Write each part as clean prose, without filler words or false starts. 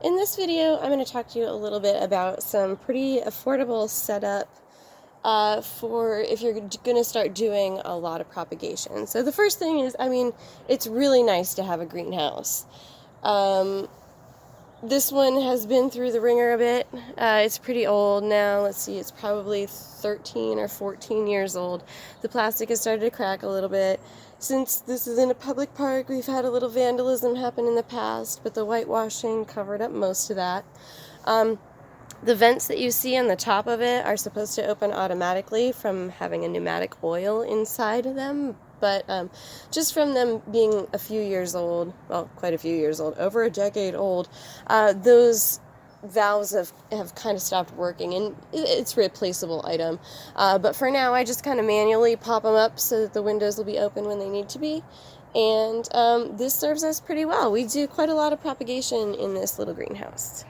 In this video, I'm going to talk to you a little bit about some pretty affordable setup for if you're going to start doing a lot of propagation. So the first thing is, it's really nice to have a greenhouse. This one has been through the ringer a bit. It's pretty old now. Let's see, it's probably 13 or 14 years old. The plastic has started to crack a little bit. Since this is in a public park, we've had a little vandalism happen in the past, but the whitewashing covered up most of that. The vents that you see on the top of it are supposed to open automatically from having a pneumatic oil inside of them, but just from them being a few years old, well, quite a few years old, over a decade old, those valves have kind of stopped working, and it's a replaceable item. But for now, I just kind of manually pop them up so that the windows will be open when they need to be, and this serves us pretty well. We do quite a lot of propagation in this little greenhouse.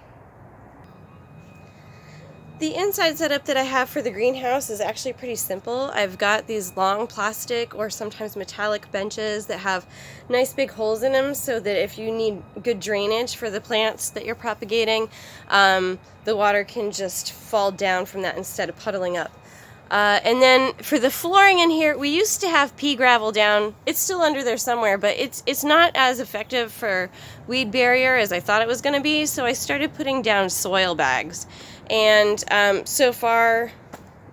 The inside setup that I have for the greenhouse is actually pretty simple. I've got these long plastic or sometimes metallic benches that have nice big holes in them so that if you need good drainage for the plants that you're propagating, the water can just fall down from that instead of puddling up. And then for the flooring in here, we used to have pea gravel down. It's still under there somewhere, but it's not as effective for weed barrier as I thought it was going to be, so I started putting down soil bags. And so far,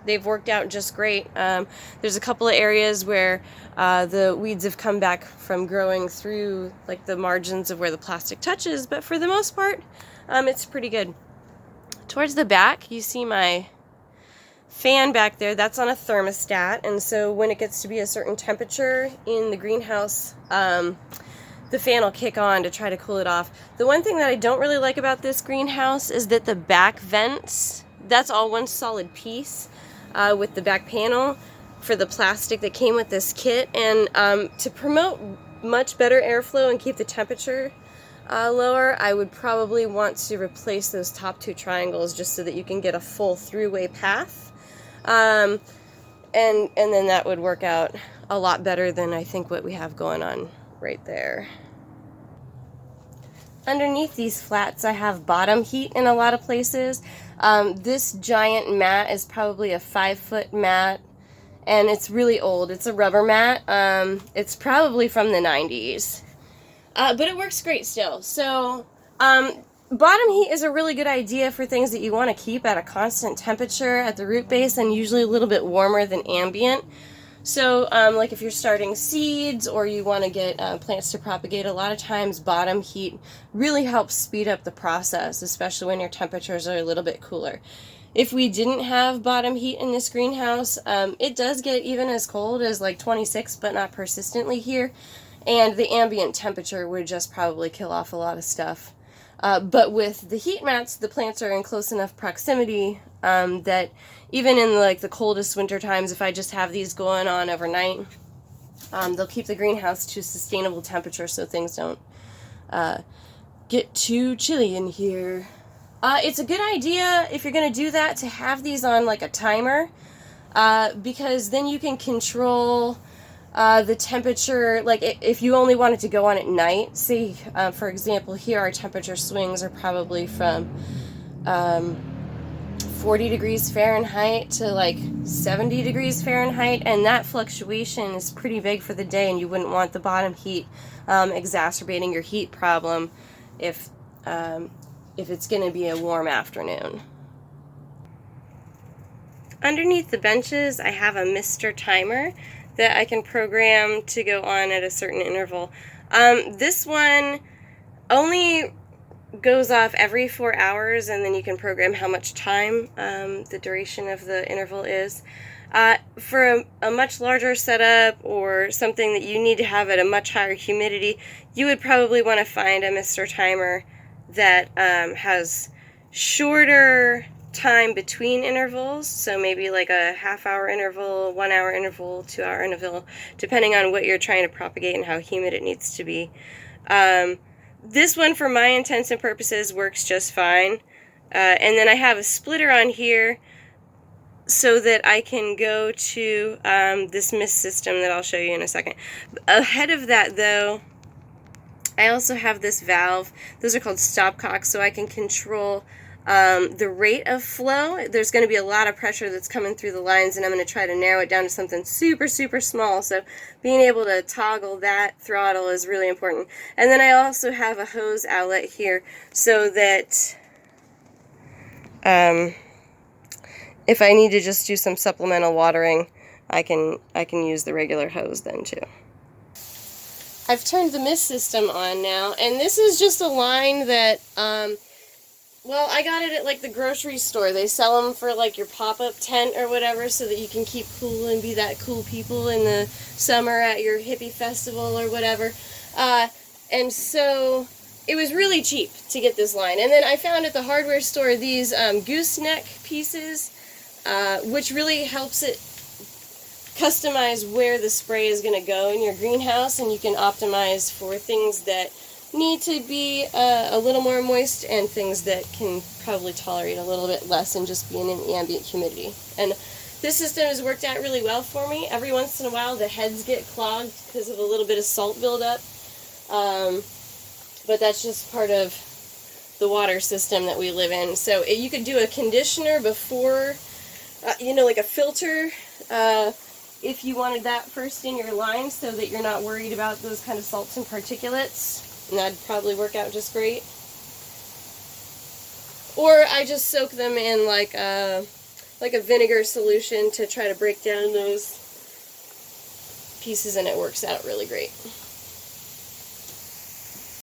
they've worked out just great. There's a couple of areas where the weeds have come back from growing through like the margins of where the plastic touches, but for the most part, it's pretty good. Towards the back, you see my fan back there. That's on a thermostat, and so when it gets to be a certain temperature in the greenhouse, the fan will kick on to try to cool it off. The one thing that I don't really like about this greenhouse is that the back vents, that's all one solid piece with the back panel for the plastic that came with this kit. And to promote much better airflow and keep the temperature lower, I would probably want to replace those top two triangles just so that you can get a full throughway path. And then that would work out a lot better than I think what we have going on right there. Underneath these flats, I have bottom heat in a lot of places. This giant mat is probably a 5-foot mat, and it's really old. It's a rubber mat. It's probably from the 90s, but it works great still. So bottom heat is a really good idea for things that you want to keep at a constant temperature at the root base and usually a little bit warmer than ambient. So like if you're starting seeds or you want to get plants to propagate, a lot of times bottom heat really helps speed up the process, especially when your temperatures are a little bit cooler. If we didn't have bottom heat in this greenhouse, it does get even as cold as like 26, but not persistently here, and the ambient temperature would just probably kill off a lot of stuff. But with the heat mats, the plants are in close enough proximity that even in like the coldest winter times, if I just have these going on overnight, they'll keep the greenhouse to a sustainable temperature so things don't get too chilly in here. It's a good idea if you're going to do that to have these on like a timer, because then you can control the temperature. Like if you only wanted to go on at night, say for example here our temperature swings are probably from 40 degrees Fahrenheit to like 70 degrees Fahrenheit, and that fluctuation is pretty big for the day, and you wouldn't want the bottom heat exacerbating your heat problem if it's going to be a warm afternoon. Underneath the benches I have a Mr. Timer that I can program to go on at a certain interval. This one only goes off every 4 hours, and then you can program how much time the duration of the interval is. For a much larger setup or something that you need to have at a much higher humidity, you would probably want to find a Mr. Timer that has shorter time between intervals, so maybe like a half-hour interval, 1 hour interval, 2 hour interval, depending on what you're trying to propagate and how humid it needs to be. This one, for my intents and purposes, works just fine. And then I have a splitter on here so that I can go to this mist system that I'll show you in a second. Ahead of that, though, I also have this valve. Those are called stopcocks, so I can control the rate of flow. There's going to be a lot of pressure that's coming through the lines, and I'm going to try to narrow it down to something super, super small. So being able to toggle that throttle is really important. And then I also have a hose outlet here so that if I need to just do some supplemental watering, I can use the regular hose then too. I've turned the mist system on now, and this is just a line that, well, I got it at like the grocery store. They sell them for like your pop-up tent or whatever so that you can keep cool and be that cool people in the summer at your hippie festival or whatever. And so it was really cheap to get this line. And then I found at the hardware store these gooseneck pieces, which really helps it customize where the spray is going to go in your greenhouse, and you can optimize for things that need to be a little more moist and things that can probably tolerate a little bit less and just being in ambient humidity. And this system has worked out really well for me. Every once in a while the heads get clogged because of a little bit of salt buildup, but that's just part of the water system that we live in. So you could do a conditioner before, you know, like a filter, if you wanted that first in your line so that you're not worried about those kind of salts and particulates, and that'd probably work out just great. Or I just soak them in like a vinegar solution to try to break down those pieces, and it works out really great.